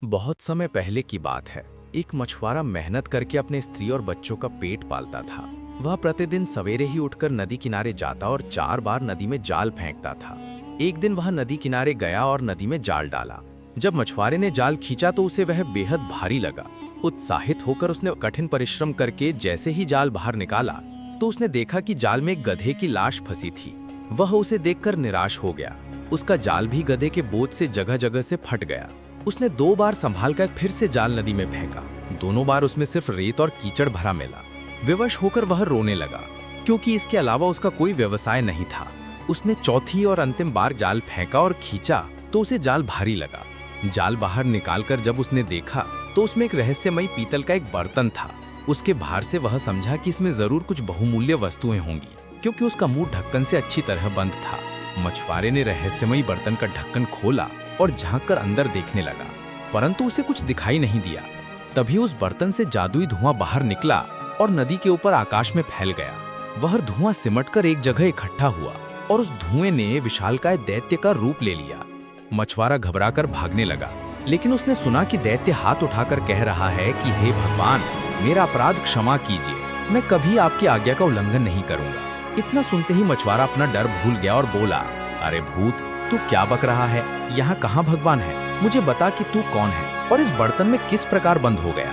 बहुत समय पहले की बात है। एक मछुआरा मेहनत करके अपने स्त्री और बच्चों का पेट पालता था। वह प्रतिदिन सवेरे ही उठकर नदी किनारे जाता और 4 बार नदी में जाल फेंकता था। एक दिन वह नदी किनारे गया और नदी में जाल डाला। जब मछुआरे ने जाल खींचा तो उसे वह बेहद भारी लगा। उत्साहित होकर उसने कठिन परिश्रम करके जैसे ही जाल बाहर निकाला तो उसने देखा कि जाल में एक गधे की लाश फंसी थी। वह उसे देखकर निराश हो गया। उसका जाल भी गधे के बोझ से जगह जगह से फट गया। उसने 2 बार संभाल कर फिर से जाल नदी में फेंका। दोनों बार उसमें सिर्फ रेत और कीचड़ भरा मिला। विवश होकर वह रोने लगा, क्योंकि इसके अलावा उसका कोई व्यवसाय नहीं था। उसने चौथी और अंतिम बार जाल फेंका और खींचा तो उसे जाल भारी लगा। जाल बाहर निकालकर जब उसने देखा तो उसमें एक रहस्यमयी पीतल का एक बर्तन था। उसके भार से वह समझा कि इसमें जरूर कुछ बहुमूल्य वस्तुएं होंगी, क्योंकि उसका मुंह ढक्कन से अच्छी तरह बंद था। मछुआरे ने रहस्यमयी बर्तन का ढक्कन खोला और झांककर अंदर देखने लगा, परंतु उसे कुछ दिखाई नहीं दिया। तभी उस बर्तन से जादुई धुआं बाहर निकला और नदी के ऊपर आकाश में फैल गया। वह धुआं सिमटकर एक जगह इकट्ठा हुआ और उस धुएं ने विशालकाय दैत्य का रूप ले लिया। मछुआरा घबराकर भागने लगा, लेकिन उसने सुना कि दैत्य हाथ उठाकर कह रहा है कि हे भगवान, मेरा अपराध क्षमा कीजिए, मैं कभी आपकी आज्ञा का उल्लंघन नहीं करूंगा। इतना सुनते ही मछुआरा अपना डर भूल गया और बोला, अरे भूत, तू क्या बक रहा है? यहाँ कहाँ भगवान है? मुझे बता कि तू कौन है और इस बर्तन में किस प्रकार बंद हो गया?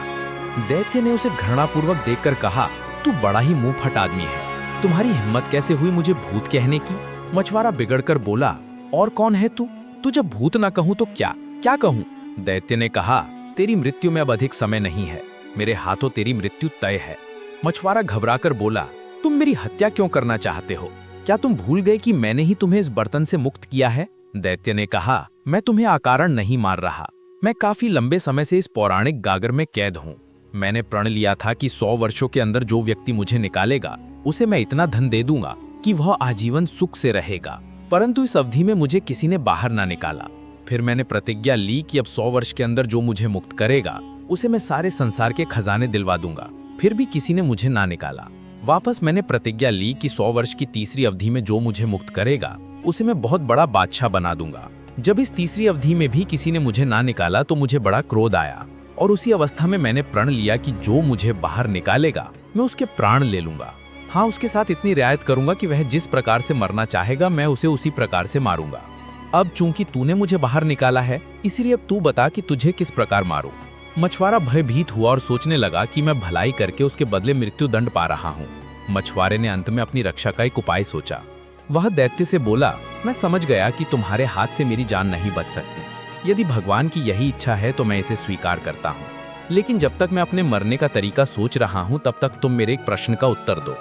दैत्य ने उसे घृणापूर्वक देखकर कहा, तू बड़ा ही मुंह फट आदमी है। तुम्हारी हिम्मत कैसे हुई मुझे भूत कहने की? मछुआरा बिगड़कर बोला, और कौन है तू? तू जब भूत ना कहूं तो क्या कहूं? दैत्य ने कहा, तेरी मृत्यु में अब अधिक समय नहीं है। मेरे हाथों तेरी मृत्यु तय है। मछुआरा घबराकर बोला, तुम मेरी हत्या क्यों करना चाहते हो? क्या तुम भूल गए कि मैंने ही तुम्हें इस बर्तन से मुक्त किया है? दैत्य ने कहा, मैं तुम्हें अकारण नहीं मार रहा। मैं काफी लंबे समय से इस पौराणिक गागर में कैद हूँ। मैंने प्रण लिया था कि 100 वर्षों के अंदर जो व्यक्ति मुझे निकालेगा उसे मैं इतना धन दे दूंगा कि वह आजीवन सुख से रहेगा। परंतु इस अवधि में मुझे किसी ने बाहर ना निकाला। फिर मैंने प्रतिज्ञा ली कि अब 100 वर्ष के अंदर जो मुझे मुक्त करेगा उसे मैं सारे संसार के खजाने दिलवा दूंगा। फिर भी किसी ने मुझे ना निकाला। वापस मैंने प्रतिज्ञा ली कि 100 वर्ष की तीसरी अवधि में जो मुझे मुक्त करेगा उसे मैं बहुत बड़ा बादशाह बना दूंगा। जब इस तीसरी अवधि में भी किसी ने मुझे ना निकाला तो मुझे बड़ा क्रोध आया और उसी अवस्था में मैंने प्रण लिया कि जो मुझे बाहर निकालेगा मैं उसके प्राण ले लूंगा। हाँ, उसके साथ इतनी रियायत करूंगा कि वह जिस प्रकार से मरना चाहेगा मैं उसे उसी प्रकार से मारूंगा। अब चूंकि तूने मुझे बाहर निकाला है, इसीलिए अब तू बता कि तुझे किस प्रकार मारूं। मछुआरा भयभीत हुआ और सोचने लगा कि मैं भलाई करके उसके बदले मृत्यु दंड पा रहा हूँ। मछुआरे ने अंत में अपनी रक्षा का एक उपाय सोचा। वह दैत्य से बोला, मैं समझ गया कि तुम्हारे हाथ से मेरी जान नहीं बच सकती। यदि भगवान की यही इच्छा है तो मैं इसे स्वीकार करता हूँ, लेकिन जब तक मैं अपने मरने का तरीका सोच रहा हूँ तब तक तुम मेरे एक प्रश्न का उत्तर दो।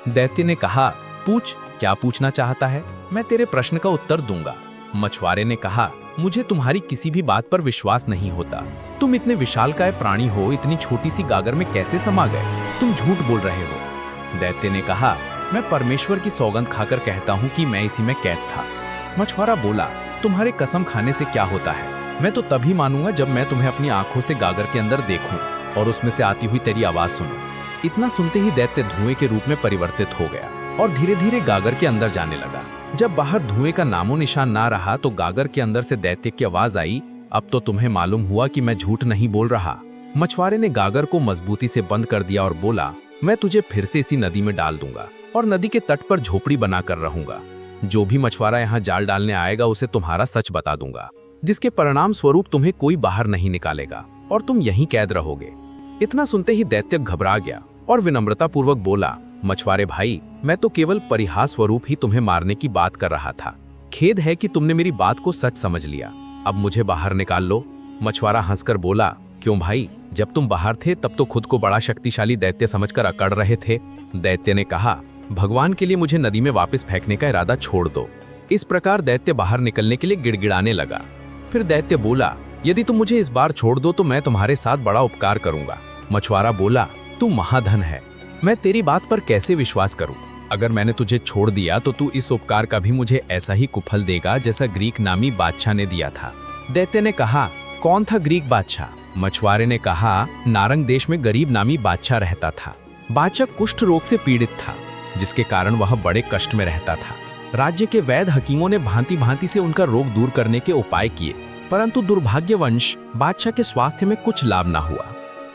दैत्य ने कहा, पूछ, क्या पूछना चाहता है? मैं तेरे प्रश्न का उत्तर दूंगा। मछुआरे ने कहा, मुझे तुम्हारी किसी भी बात पर विश्वास नहीं होता। तुम इतने विशालकाय प्राणी हो, इतनी छोटी सी गागर में कैसे समा गए? तुम झूठ बोल रहे हो। दैत्य ने कहा, मैं परमेश्वर की सौगंध खाकर कहता हूँ कि मैं इसी में कैद था। मछुआरा बोला, तुम्हारे कसम खाने से क्या होता है? मैं तो तभी मानूंगा जब मैं तुम्हें अपनी आंखों से गागर के अंदर देखूं और उसमें से आती हुई तेरी आवाज सुनूं। इतना सुनते ही दैत्य धुएं के रूप में परिवर्तित हो गया और धीरे धीरे गागर के अंदर जाने लगा। जब बाहर धुएं का नामो निशान ना रहा तो गागर के अंदर से दैत्य की आवाज आई, अब तो तुम्हें मालूम हुआ कि मैं झूठ नहीं बोल रहा। मछुआरे ने गागर को मजबूती से बंद कर दिया और बोला, मैं तुझे फिर से इसी नदी में डाल दूंगा और नदी के तट पर झोपड़ी बनाकर रहूंगा। जो भी मछुआरा यहाँ जाल डालने आएगा उसे तुम्हारा सच बता दूंगा, जिसके परिणाम स्वरूप तुम्हें कोई बाहर नहीं निकालेगा और तुम यहीं कैद रहोगे। इतना सुनते ही दैत्य घबरा गया और विनम्रता पूर्वक बोला, मछुआरे भाई, मैं तो केवल परिहास स्वरूप ही तुम्हें मारने की बात कर रहा था। खेद है कि तुमने मेरी बात को सच समझ लिया। अब मुझे बाहर निकाल लो। मछुआरा हंसकर बोला, क्यों भाई, जब तुम बाहर थे तब तो खुद को बड़ा शक्तिशाली दैत्य समझकर अकड़ रहे थे। दैत्य ने कहा, भगवान के लिए मुझे नदी में वापस फेंकने का इरादा छोड़ दो। इस प्रकार दैत्य बाहर निकलने के लिए गिड़गिड़ाने लगा। फिर दैत्य बोला, यदि तुम मुझे इस बार छोड़ दो तो मैं तुम्हारे साथ बड़ा उपकार करूंगा। मछुआरा बोला, तू महाधन है, मैं तेरी बात पर कैसे विश्वास करूं? अगर मैंने तुझे छोड़ दिया तो तू इस उपकार का भी मुझे ऐसा ही कुफल देगा जैसा ग्रीक नामी बादशाह ने दिया था। दैत्य ने कहा, कौन था ग्रीक बादशाह? मछुआरे ने कहा, नारंग देश में गरीब नामी बादशाह रहता था। बादशाह कुष्ठ रोग से पीड़ित था, जिसके कारण वह बड़े कष्ट में रहता था। राज्य के वैद्य हकीमों ने भांति भांति से उनका रोग दूर करने के उपाय किए, परंतु दुर्भाग्यवश बादशाह के स्वास्थ्य में कुछ लाभ न हुआ।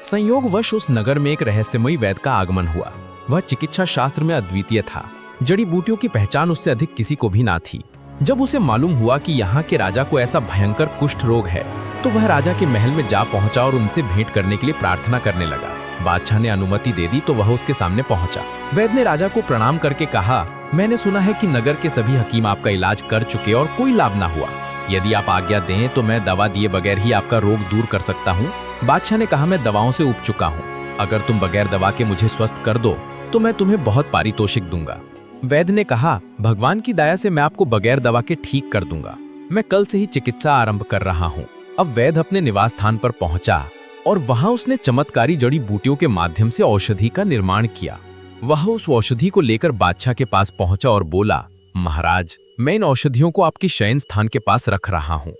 संयोगवश उस नगर में एक रहस्यमयी वैद्य का आगमन हुआ। वह चिकित्सा शास्त्र में अद्वितीय था। जड़ी बूटियों की पहचान उससे अधिक किसी को भी ना थी। जब उसे मालूम हुआ कि यहाँ के राजा को ऐसा भयंकर कुष्ठ रोग है, तो वह राजा के महल में जा पहुंचा और उनसे भेंट करने के लिए प्रार्थना करने लगा। बादशाह ने अनुमति दे दी तो वह उसके सामने पहुंचा। वैद्य ने राजा को प्रणाम करके कहा, मैंने सुना है कि नगर के सभी हकीम आपका इलाज कर चुके और कोई लाभ ना हुआ। यदि आप आज्ञा दें तो मैं दवा दिए बगैर ही आपका रोग दूर कर सकता हूँ। बादशाह ने कहा, मैं दवाओं से उब चुका हूँ। अगर तुम बगैर दवा के मुझे स्वस्थ कर दो तो मैं तुम्हें बहुत पारितोषिक दूंगा। वैद्य ने कहा, भगवान की दया से मैं आपको बगैर दवा के ठीक कर दूंगा। मैं कल से ही चिकित्सा आरंभ कर रहा हूँ। अब वैद्य अपने निवास स्थान पर पहुंचा और वहां उसने चमत्कारी जड़ी बूटियों के माध्यम से औषधि का निर्माण किया। वह उस औषधि को लेकर बादशाह के पास पहुंचा और बोला, महाराज, मैं इन औषधियों को आपकी शयन स्थान के पास रख रहा हूँ।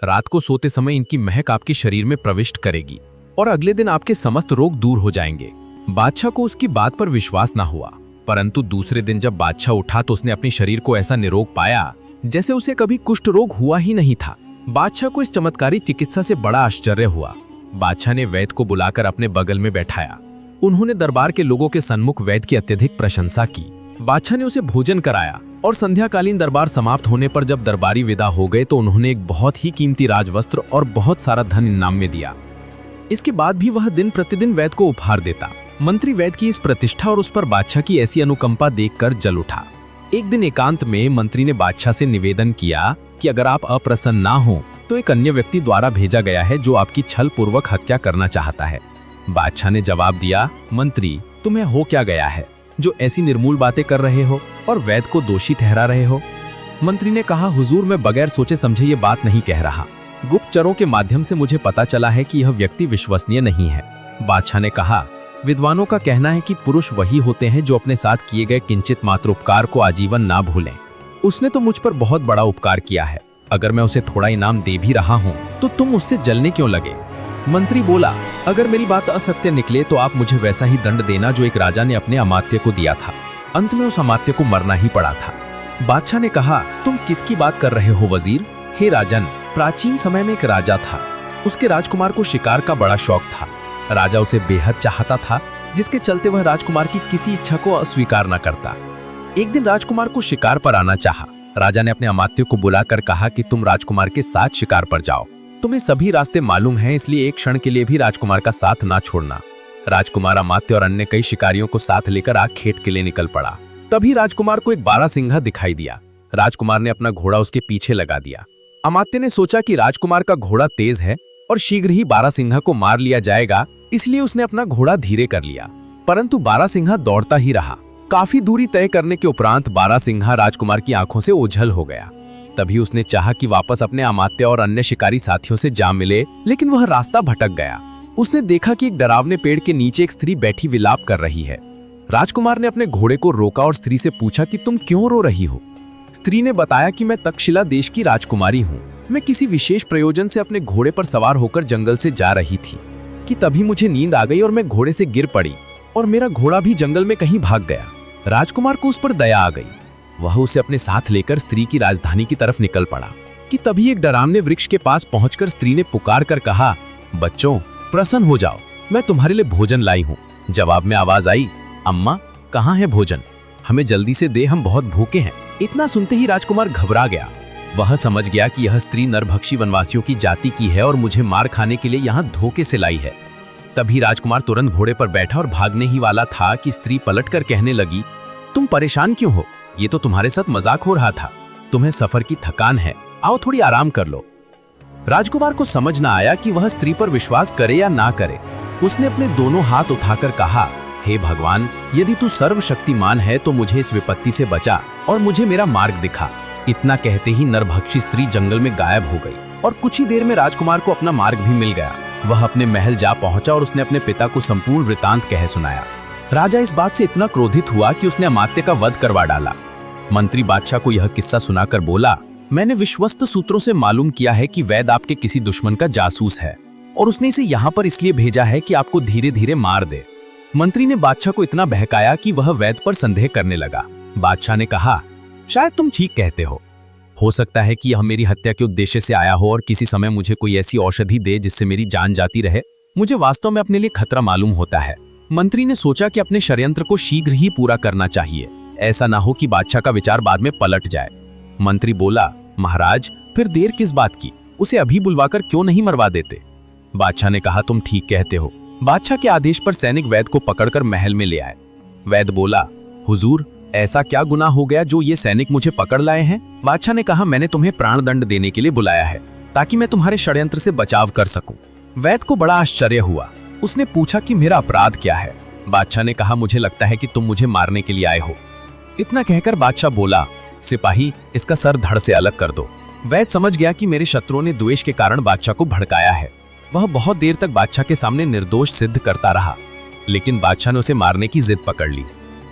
रात को सोते समय इनकी महक आपके शरीर में प्रविष्ट करेगी और अगले दिन आपके समस्त रोग दूर हो जाएंगे। बादशाह को उसकी बात पर विश्वास न हुआ, परंतु दूसरे दिन जब बादशाह उठा तो उसने अपने शरीर को ऐसा निरोग पाया जैसे उसे कभी कुष्ठ रोग हुआ ही नहीं था। बादशाह को इस चमत्कारी चिकित्सा से बड़ा आश्चर्य हुआ। बादशाह ने वैद्य को बुलाकर अपने बगल में बैठाया। उन्होंने दरबार के लोगों के सन्मुख वैद्य की अत्यधिक प्रशंसा की। बादशाह ने उसे भोजन कराया और संध्याकालीन दरबार समाप्त होने पर जब दरबारी विदा हो गए तो उन्होंने एक बहुत ही कीमती राजवस्त्र और बहुत सारा धन इनाम में दिया। इसके बाद भी वह दिन प्रतिदिन वैद्य को उपहार देता। मंत्री वैद्य की इस प्रतिष्ठा और उस पर बादशाह की ऐसी अनुकंपा देखकर जल उठा। एक दिन एकांत में मंत्री ने बादशाह से निवेदन किया कि अगर आप अप्रसन्न ना हो तो एक अन्य व्यक्ति द्वारा भेजा गया है जो आपकी छल पूर्वक हत्या करना चाहता है। बादशाह ने जवाब दिया, मंत्री, तुम्हें हो क्या गया है जो ऐसी निर्मूल बातें कर रहे हो और वैद्य को दोषी ठहरा रहे हो? मंत्री ने कहा, हुजूर, मैं बगैर सोचे समझे ये बात नहीं कह रहा। गुप्तचरों के माध्यम से मुझे पता चला है कि यह व्यक्ति विश्वसनीय नहीं है। बादशाह ने कहा, विद्वानों का कहना है कि पुरुष वही होते हैं जो अपने साथ किए गए किंचित मात्र उपकार को आजीवन ना भूलें। उसने तो मुझ पर बहुत बड़ा उपकार किया है। अगर मैं उसे थोड़ा इनाम दे भी रहा हूँ तो तुम उससे जलने क्यों लगे? मंत्री बोला, अगर मेरी बात असत्य निकले तो आप मुझे वैसा ही दंड देना जो एक राजा ने अपने अमात्य को दिया था। अंत में उस अमात्य को मरना ही पड़ा था। बादशाह ने कहा, तुम किसकी बात कर रहे हो वजीर? हे राजन, प्राचीन समय में एक राजा था। उसके राजकुमार को शिकार का बड़ा शौक था। राजा उसे बेहद चाहता था, जिसके चलते वह राजकुमार की किसी इच्छा को अस्वीकार न करता। एक दिन राजकुमार को शिकार पर आना चाहा। राजा ने अपने अमात्य को बुलाकर कहा कि तुम राजकुमार के साथ शिकार पर जाओ। तुम्हें सभी रास्ते मालूम हैं, इसलिए एक क्षण के लिए भी राजकुमार का साथ ना छोड़ना। राजकुमार, अमात्य और अन्य कई शिकारियों को साथ लेकर आग खेत के लिए निकल पड़ा। तभी राजकुमार को एक बारहसिंघा दिखाई दिया। राजकुमार ने अपना घोड़ा उसके पीछे लगा दिया। अमात्य ने सोचा कि राजकुमार का घोड़ा तेज है और शीघ्र ही बारहसिंघा को मार लिया जाएगा, इसलिए उसने अपना घोड़ा धीरे कर लिया। परंतु बारहसिंघा दौड़ता ही रहा। काफी दूरी तय करने के उपरांत बारहसिंघा राजकुमार की आंखों से ओझल हो गया। तभी उसने चाहा कि वापस अपने अमात्य और अन्य शिकारी साथियों से जा मिले, लेकिन वह रास्ता भटक गया। उसने देखा कि एक डरावने पेड़ के नीचे एक स्त्री बैठी विलाप कर रही है। राजकुमार ने अपने घोड़े को रोका और स्त्री से पूछा कि तुम क्यों रो रही हो? स्त्री ने बताया कि मैं तक्षशिला देश की राजकुमारी हूँ। मैं किसी विशेष प्रयोजन से अपने घोड़े पर सवार होकर जंगल से जा रही थी कि तभी मुझे नींद आ गई और मैं घोड़े से गिर पड़ी और मेरा घोड़ा भी जंगल में कहीं भाग गया। राजकुमार को उस पर दया आ गई। वह उसे अपने साथ लेकर स्त्री की राजधानी की तरफ निकल पड़ा कि तभी एक डरावने वृक्ष के पास पहुंचकर स्त्री ने पुकार कर कहा, बच्चों, प्रसन्न हो जाओ, मैं तुम्हारे लिए भोजन लाई हूँ। जवाब में आवाज आई, अम्मा, कहाँ है भोजन? हमें जल्दी से दे, हम बहुत भूखे हैं। इतना सुनते ही राजकुमार घबरा गया। वह समझ गया कि यह स्त्री नरभक्षी वनवासियों की जाति की है और मुझे मार खाने के लिए यहाँ धोखे से लाई है। तभी राजकुमार तुरंत घोड़े पर बैठा और भागने ही वाला था कि स्त्री पलटकर कहने लगी, तुम परेशान क्यों हो? ये तो तुम्हारे साथ मजाक हो रहा था। तुम्हें सफर की थकान है, आओ थोड़ी आराम कर लो। राजकुमार को समझ न आया कि वह स्त्री पर विश्वास करे या ना करे। उसने अपने दोनों हाथ उठाकर कहा, हे भगवान, यदि तू सर्वशक्तिमान है तो मुझे इस विपत्ति से बचा और मुझे मेरा मार्ग दिखा। इतना कहते ही नरभक्षी स्त्री जंगल में गायब हो गई और कुछ ही देर में राजकुमार को अपना मार्ग भी मिल गया। वह अपने महल जा पहुंचा और उसने अपने पिता को संपूर्ण वृतांत कह सुनाया। राजा इस बात से इतना क्रोधित हुआ कि उसने अमात्य का वध करवा डाला। मंत्री बादशाह को यह किस्सा सुनाकर बोला, मैंने विश्वस्त सूत्रों से मालूम किया है कि वैद्य आपके किसी दुश्मन का जासूस है और उसने इसे यहाँ पर इसलिए भेजा है कि आपको धीरे धीरे मार दे। मंत्री ने बादशाह को इतना बहकाया कि वह वैद्य पर संदेह करने लगा। बादशाह ने कहा, शायद तुम ठीक कहते हो। हो सकता है कि यह मेरी हत्या के उद्देश्य से आया हो और किसी समय मुझे कोई ऐसी औषधि दे जिससे मेरी जान जाती रहे। मुझे वास्तव में अपने लिए खतरा मालूम होता है। मंत्री ने सोचा कि अपने षड्यंत्र को शीघ्र ही पूरा करना चाहिए, ऐसा ना हो कि बादशाह का विचार बाद में पलट जाए। मंत्री बोला, महाराज फिर देर किस बात की, उसे अभी बुलवाकर क्यों नहीं मरवा देते? बादशाह ने कहा, तुम ठीक कहते हो। बादशाह के आदेश पर सैनिक वैद्य को पकड़कर महल में ले आए। वैद्य बोला, हुजूर ऐसा क्या गुनाह हो गया जो ये सैनिक मुझे पकड़ लाए हैं? बादशाह ने कहा, मैंने तुम्हें प्राण दंड देने के लिए बुलाया है ताकि मैं तुम्हारे षड्यंत्र से बचाव कर सकूं। वैद्य को बड़ा आश्चर्य हुआ। उसने पूछा कि मेरा अपराध क्या है? बादशाह ने कहा, मुझे लगता है कि तुम मुझे मारने के लिए आए हो। इतना कहकर बादशाह बोला, सिपाही इसका सर धड़ से अलग कर दो। वैद्य समझ गया कि मेरे शत्रुओं ने द्वेष के कारण बादशाह को भड़काया है। वह बहुत देर तक बादशाह के सामने निर्दोष सिद्ध करता रहा, लेकिन बादशाह ने उसे मारने की जिद पकड़ ली।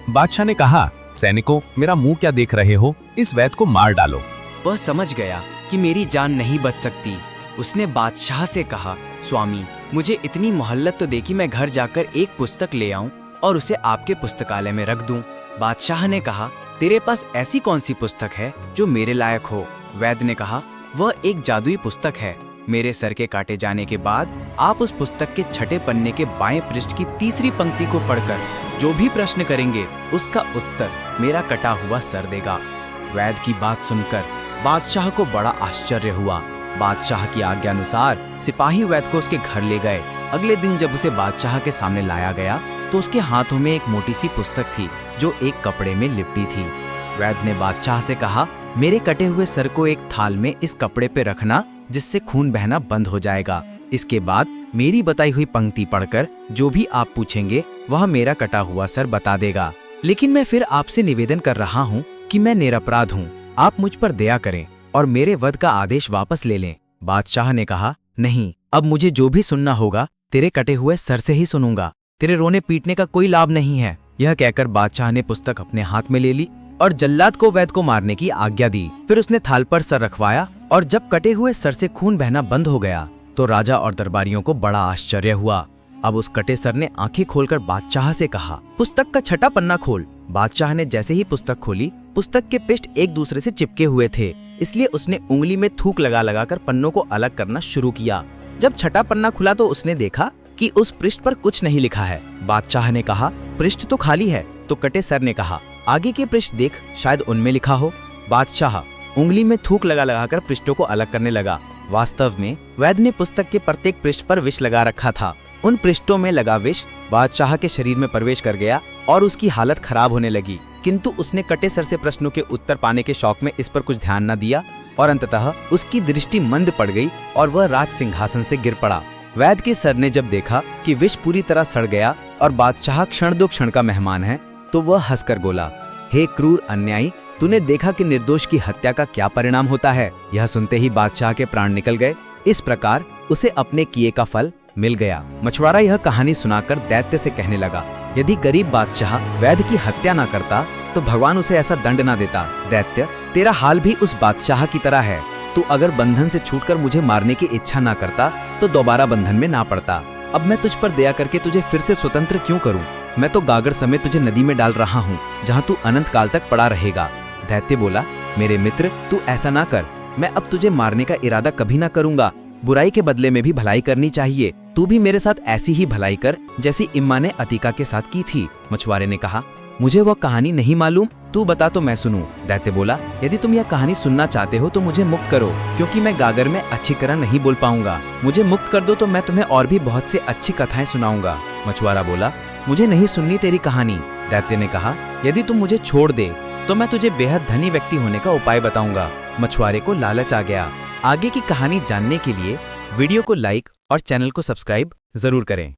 बादशाह ने कहा, सैनिकों मेरा मुंह क्या देख रहे हो, इस वैद्य को मार डालो। वह समझ गया कि मेरी जान नहीं बच सकती। उसने बादशाह से कहा, स्वामी मुझे इतनी मोहल्लत तो दे कि मैं घर जाकर एक पुस्तक ले आऊं और उसे आपके पुस्तकालय में रख दूं। बादशाह ने कहा, तेरे पास ऐसी कौन सी पुस्तक है जो मेरे लायक हो? वैद्य ने कहा, वह एक जादुई पुस्तक है। मेरे सर के काटे जाने के बाद आप उस पुस्तक के छठे पन्ने के बाएं पृष्ठ की तीसरी पंक्ति को पढ़कर जो भी प्रश्न करेंगे उसका उत्तर मेरा कटा हुआ सर देगा। वैद्य की बात सुनकर बादशाह को बड़ा आश्चर्य हुआ। बादशाह की आज्ञा अनुसार सिपाही वैद्य को उसके घर ले गए। अगले दिन जब उसे बादशाह के सामने लाया गया तो उसके हाथों में एक मोटी सी पुस्तक थी जो एक कपड़े में लिपटी थी। वैद्य ने बादशाह से कहा, मेरे कटे हुए सर को एक थाल में इस कपड़े पे रखना जिससे खून बहना बंद हो जाएगा। इसके बाद मेरी बताई हुई पंक्ति पढ़कर जो भी आप पूछेंगे वह मेरा कटा हुआ सर बता देगा। लेकिन मैं फिर आपसे निवेदन कर रहा हूँ कि मैं निरपराध हूँ, आप मुझ पर दया करें और मेरे वध का आदेश वापस ले लें। बादशाह ने कहा, नहीं, अब मुझे जो भी सुनना होगा तेरे कटे हुए सर से ही सुनूंगा। तेरे रोने पीटने का कोई लाभ नहीं है। यह कहकर बादशाह ने पुस्तक अपने हाथ में ले ली और जल्लाद को वैद्य को मारने की आज्ञा दी। फिर उसने थाल पर सर रखवाया और जब कटे हुए सर से खून बहना बंद हो गया तो राजा और दरबारियों को बड़ा आश्चर्य हुआ। अब उस कटे सर ने आंखें खोलकर बादशाह से कहा, पुस्तक का छठा पन्ना खोल। बादशाह ने जैसे ही पुस्तक खोली, पुस्तक के पृष्ठ एक दूसरे से चिपके हुए थे, इसलिए उसने उंगली में थूक लगा लगाकर पन्नों को अलग करना शुरू किया। जब छठा पन्ना खुला तो उसने देखा कि उस पृष्ठ पर कुछ नहीं लिखा है। बादशाह ने कहा, पृष्ठ तो खाली है। तो कटे सर ने कहा, आगे के पृष्ठ देख, शायद उनमें लिखा हो। बादशाह उंगली में थूक लगा लगाकर पृष्ठों को अलग करने लगा। वास्तव में वैद्य ने पुस्तक के प्रत्येक पृष्ठ पर विष लगा रखा था। उन पृष्ठों में लगा विष बादशाह के शरीर में प्रवेश कर गया और उसकी हालत खराब होने लगी, किंतु उसने कटे सर से प्रश्नों के उत्तर पाने के शौक में इस पर कुछ ध्यान न दिया और अंततः उसकी दृष्टि मंद पड़ गई और वह राज सिंहासन से गिर पड़ा। वैद्य के सर ने जब देखा कि विष पूरी तरह सड़ गया और बादशाह क्षण दो क्षण का मेहमान है तो वह हंसकर बोला, हे क्रूर अन्यायी, तूने देखा कि निर्दोष की हत्या का क्या परिणाम होता है। यह सुनते ही बादशाह के प्राण निकल गए। इस प्रकार उसे अपने किए का फल मिल गया। मछुआरा यह कहानी सुनाकर दैत्य से कहने लगा, यदि गरीब बादशाह वैद्य की हत्या न करता तो भगवान उसे ऐसा दंड न देता। दैत्य, तेरा हाल भी उस बादशाह की तरह है। तू अगर बंधन से छूटकर मुझे मारने की इच्छा ना करता तो दोबारा बंधन में ना पड़ता। अब मैं तुझ पर दया करके तुझे फिर से स्वतंत्र क्यों करूं? मैं तो गागर समेत तुझे नदी में डाल रहा हूं, जहां तू अनंत काल तक पड़ा रहेगा। दैत्य बोला, मेरे मित्र, तू ऐसा ना कर। मैं अब तुझे मारने का इरादा कभी ना करूंगा। बुराई के बदले में भी भलाई करनी चाहिए। तू भी मेरे साथ ऐसी ही भलाई कर जैसी इम्मा ने अतीका के साथ की थी। मछुआरे ने कहा, मुझे वह कहानी नहीं मालूम, तू बता तो मैं सुनूं। दैत्य बोला, यदि तुम यह कहानी सुनना चाहते हो तो मुझे मुक्त करो, क्योंकि मैं गागर में अच्छी तरह नहीं बोल पाऊंगा। मुझे मुक्त कर दो तो मैं तुम्हें और भी बहुत से अच्छी कथाएं सुनाऊंगा। मछुआरा बोला, मुझे नहीं सुननी तेरी कहानी। दैत्य ने कहा, यदि तुम मुझे छोड़ दे तो मैं तुझे बेहद धनी व्यक्ति होने का उपाय बताऊंगा। मछुआरे को लालच आ गया। आगे की कहानी जानने के लिए वीडियो को लाइक और चैनल को सब्सक्राइब जरूर करें।